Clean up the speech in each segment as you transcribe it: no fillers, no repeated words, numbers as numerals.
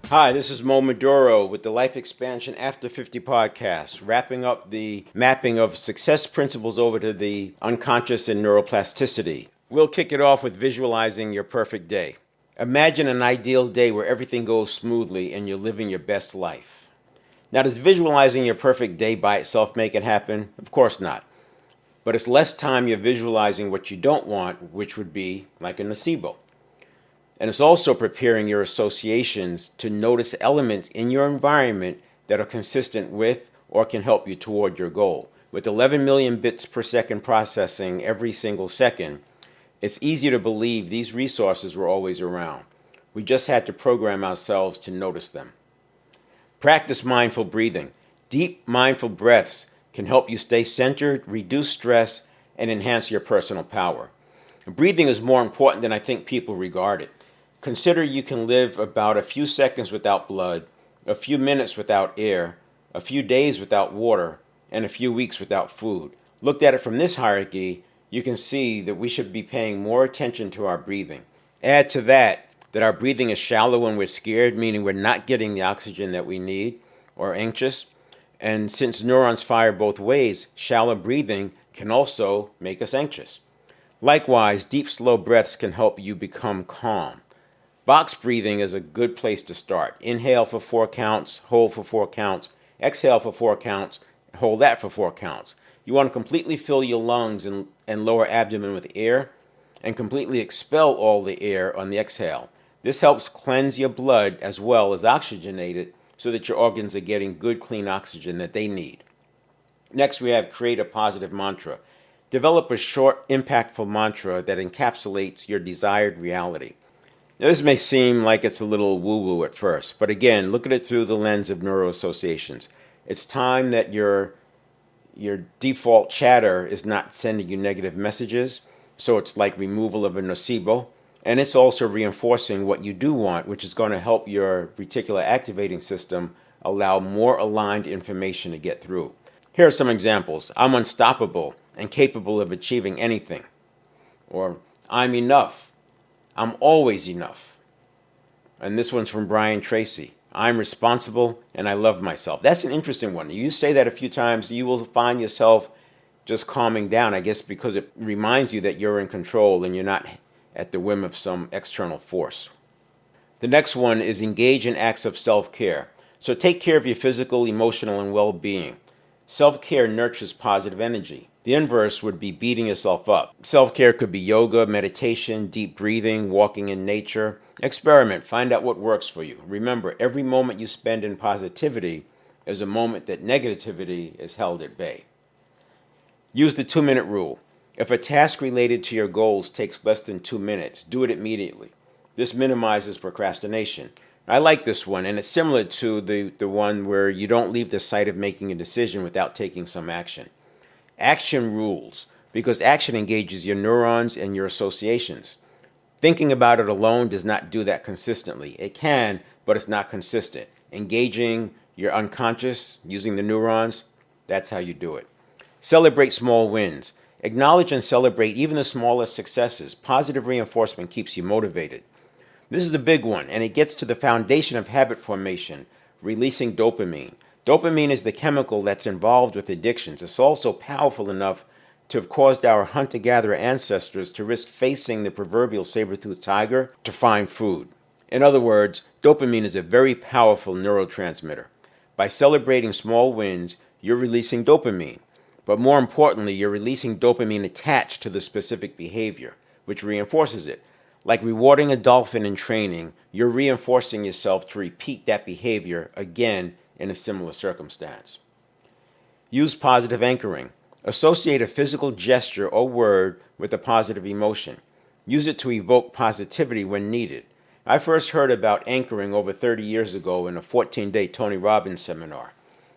Hi, this is Mo Maduro with the Life Expansion After 50 podcast, wrapping up the mapping of success principles over to the unconscious and neuroplasticity. We'll kick it off with visualizing your perfect day. Imagine an ideal day where everything goes smoothly and you're living your best life. Now, does visualizing your perfect day by itself make it happen? Of course not. But it's less time you're visualizing what you don't want, which would be like a nocebo. And it's also preparing your associations to notice elements in your environment that are consistent with or can help you toward your goal. With 11 million bits per second processing every single second, it's easy to believe these resources were always around. We just had to program ourselves to notice them. Practice mindful breathing. Deep, mindful breaths can help you stay centered, reduce stress, and enhance your personal power. Breathing is more important than I think people regard it. Consider you can live about a few seconds without blood, a few minutes without air, a few days without water, and a few weeks without food. Looked at it from this hierarchy, you can see that we should be paying more attention to our breathing. Add to that our breathing is shallow when we're scared, meaning we're not getting the oxygen that we need, or anxious. And since neurons fire both ways, shallow breathing can also make us anxious. Likewise, deep, slow breaths can help you become calm. Box breathing is a good place to start. Inhale for 4 counts, hold for 4 counts, exhale for 4 counts, hold that for 4 counts. You want to completely fill your lungs and lower abdomen with air and completely expel all the air on the exhale. This helps cleanse your blood as well as oxygenate it so that your organs are getting good, clean oxygen that they need. Next, we have create a positive mantra. Develop a short, impactful mantra that encapsulates your desired reality. Now, this may seem like it's a little woo-woo at first, but again, look at it through the lens of neuroassociations. It's time that your default chatter is not sending you negative messages, so it's like removal of a nocebo, and it's also reinforcing what you do want, which is going to help your reticular activating system allow more aligned information to get through. Here are some examples. I'm unstoppable and capable of achieving anything. Or, I'm enough. I'm always enough. And this one's from Brian Tracy. I'm responsible and I love myself. That's an interesting one. You say that a few times, you will find yourself just calming down, I guess, because it reminds you that you're in control and you're not at the whim of some external force. The next one is engage in acts of self-care. So take care of your physical, emotional, and well-being. Self-care nurtures positive energy. The inverse would be beating yourself up. Self-care could be yoga, meditation, deep breathing, walking in nature. Experiment. Find out what works for you. Remember, every moment you spend in positivity is a moment that negativity is held at bay. Use the 2-minute rule. If a task related to your goals takes less than 2 minutes, do it immediately. This minimizes procrastination. I like this one, and it's similar to the one where you don't leave the site of making a decision without taking some action. Action rules, because action engages your neurons and your associations. Thinking about it alone does not do that consistently. It can, but it's not consistent. Engaging your unconscious, using the neurons, that's how you do it. Celebrate small wins. Acknowledge and celebrate even the smallest successes. Positive reinforcement keeps you motivated. This is the big one, and it gets to the foundation of habit formation, releasing dopamine. Dopamine is the chemical that's involved with addictions. It's also powerful enough to have caused our hunter-gatherer ancestors to risk facing the proverbial saber-toothed tiger to find food. In other words, dopamine is a very powerful neurotransmitter. By celebrating small wins, you're releasing dopamine. But more importantly, you're releasing dopamine attached to the specific behavior, which reinforces it. Like rewarding a dolphin in training, you're reinforcing yourself to repeat that behavior again in a similar circumstance. Use positive anchoring. Associate a physical gesture or word with a positive emotion. Use it to evoke positivity when needed. I first heard about anchoring over 30 years ago in a 14-day Tony Robbins seminar.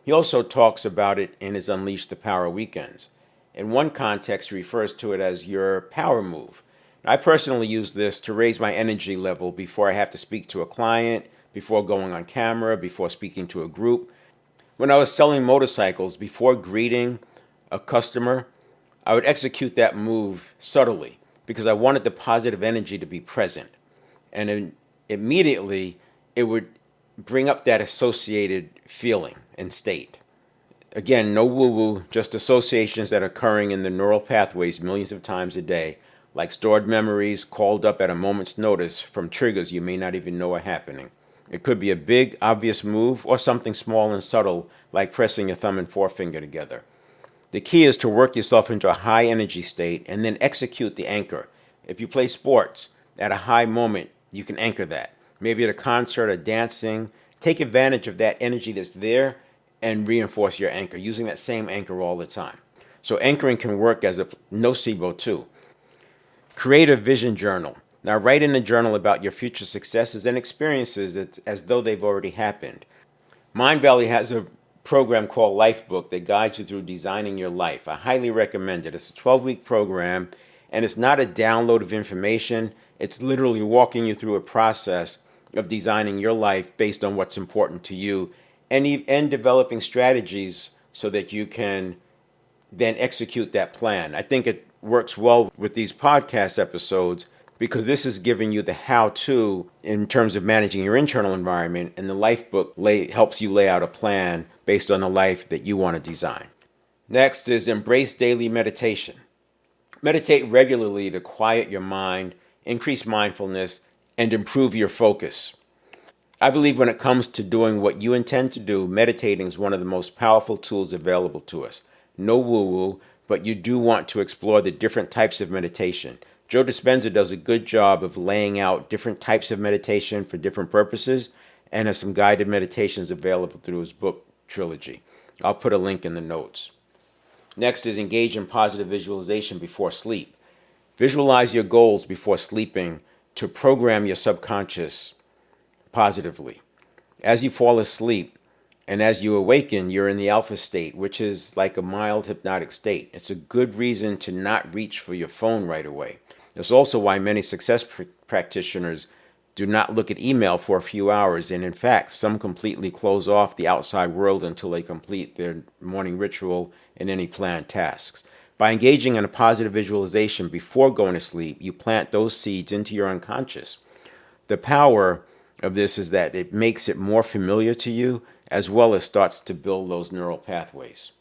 He also talks about it in his Unleash the Power weekends. In one context, he refers to it as your power move. I personally use this to raise my energy level before I have to speak to a client, before going on camera, before speaking to a group. When I was selling motorcycles, before greeting a customer, I would execute that move subtly because I wanted the positive energy to be present. And then immediately it would bring up that associated feeling and state. Again, no woo-woo, just associations that are occurring in the neural pathways millions of times a day, like stored memories called up at a moment's notice from triggers you may not even know are happening. It could be a big, obvious move or something small and subtle, like pressing your thumb and forefinger together. The key is to work yourself into a high energy state and then execute the anchor. If you play sports, at a high moment, you can anchor that. Maybe at a concert or dancing, take advantage of that energy that's there and reinforce your anchor, using that same anchor all the time. So anchoring can work as a nocebo too. Create a vision journal. Now write in a journal about your future successes and experiences as though they've already happened. Mind Valley has a program called Lifebook that guides you through designing your life. I highly recommend it. It's a 12-week program, and it's not a download of information. It's literally walking you through a process of designing your life based on what's important to you and developing strategies so that you can then execute that plan. I think it works well with these podcast episodes because this is giving you the how-to in terms of managing your internal environment, and the life book helps you lay out a plan based on the life that you want to design. Next is embrace daily meditation. Meditate regularly to quiet your mind, increase mindfulness, and improve your focus. I believe when it comes to doing what you intend to do, meditating is one of the most powerful tools available to us. No woo-woo, but you do want to explore the different types of meditation. Joe Dispenza does a good job of laying out different types of meditation for different purposes and has some guided meditations available through his book trilogy. I'll put a link in the notes. Next is engage in positive visualization before sleep. Visualize your goals before sleeping to program your subconscious positively. As you fall asleep and as you awaken, you're in the alpha state, which is like a mild hypnotic state. It's a good reason to not reach for your phone right away. That's also why many success practitioners do not look at email for a few hours, and in fact, some completely close off the outside world until they complete their morning ritual and any planned tasks. By engaging in a positive visualization before going to sleep, you plant those seeds into your unconscious. The power of this is that it makes it more familiar to you, as well as starts to build those neural pathways.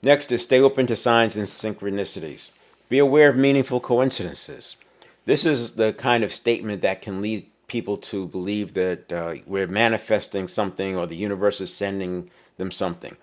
Next is stay open to signs and synchronicities. Be aware of meaningful coincidences. This is the kind of statement that can lead people to believe that we're manifesting something or the universe is sending them something.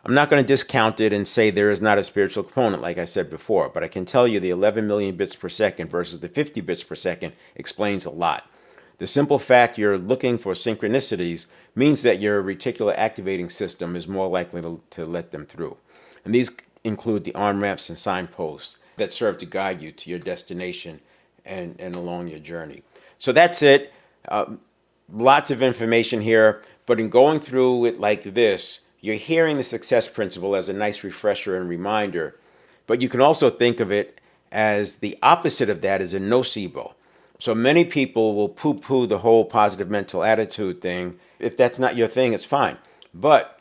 I'm not going to discount it and say there is not a spiritual component, like I said before, but I can tell you the 11 million bits per second versus the 50 bits per second explains a lot. The simple fact you're looking for synchronicities means that your reticular activating system is more likely to let them through. And these include the on-ramps and signposts that serve to guide you to your destination and along your journey. So that's it. Lots of information here, but in going through it like this, you're hearing the success principle as a nice refresher and reminder, but you can also think of it as the opposite of that is a nocebo. So many people will poo-poo the whole positive mental attitude thing. If that's not your thing, it's fine. But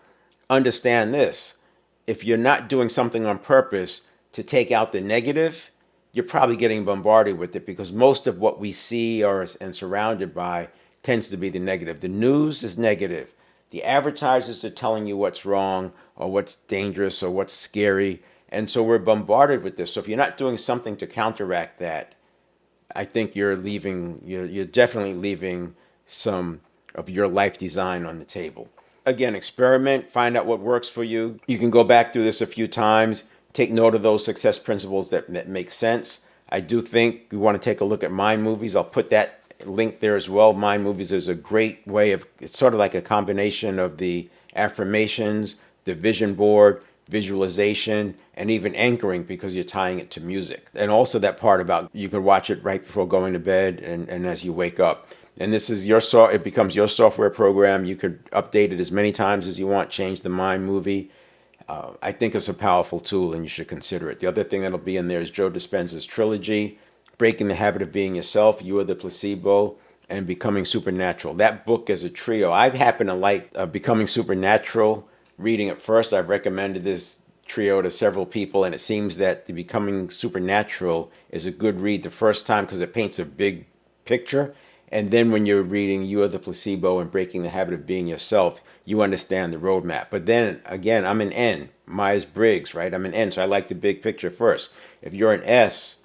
understand this. If you're not doing something on purpose to take out the negative, you're probably getting bombarded with it because most of what we see and surrounded by tends to be the negative. The news is negative. The advertisers are telling you what's wrong or what's dangerous or what's scary. And so we're bombarded with this. So if you're not doing something to counteract that, I think you're definitely leaving some of your life design on the table. Again, experiment, find out what works for you. You can go back through this a few times, take note of those success principles that make sense. I do think you want to take a look at Mind Movies. I'll put that link there as well. Mind Movies is a great way it's sort of like a combination of the affirmations, the vision board, visualization, and even anchoring because you're tying it to music. And also that part about you can watch it right before going to bed and as you wake up. And this is it becomes your software program. You could update it as many times as you want, change the Mind Movie. I think it's a powerful tool and you should consider it. The other thing that'll be in there is Joe Dispenza's trilogy, Breaking the Habit of Being Yourself, You Are the Placebo, and Becoming Supernatural. That book is a trio. I happen to like Becoming Supernatural. Reading it first, I've recommended this trio to several people, and it seems that the Becoming Supernatural is a good read the first time because it paints a big picture, And then when you're reading You Are the Placebo and Breaking the Habit of Being Yourself, you understand the roadmap. But then again, I'm an N, Myers-Briggs, right? I'm an N, so I like the big picture first. If you're an S,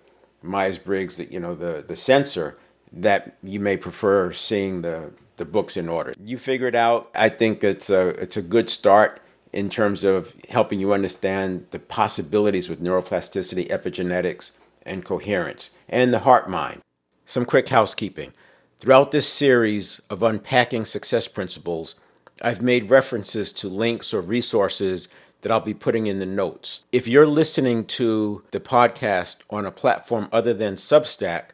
Myers-Briggs, the sensor, that you may prefer seeing the books in order. You figure it out. I think it's a good start in terms of helping you understand the possibilities with neuroplasticity, epigenetics, and coherence, and the heart mind. Some quick housekeeping. Throughout this series of unpacking success principles, I've made references to links or resources that I'll be putting in the notes. If you're listening to the podcast on a platform other than Substack,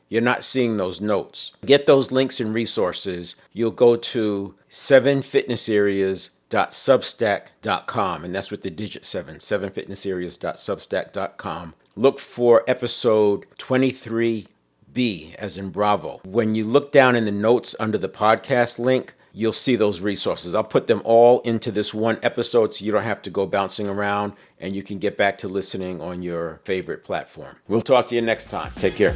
you're not seeing those notes. Get those links and resources. You'll go to 7fitnessareas.substack.com, and that's with the digit 7, 7fitnessareas.substack.com. Look for episode 23B, as in Bravo. When you look down in the notes under the podcast link, you'll see those resources. I'll put them all into this one episode so you don't have to go bouncing around, and you can get back to listening on your favorite platform. We'll talk to you next time. Take care.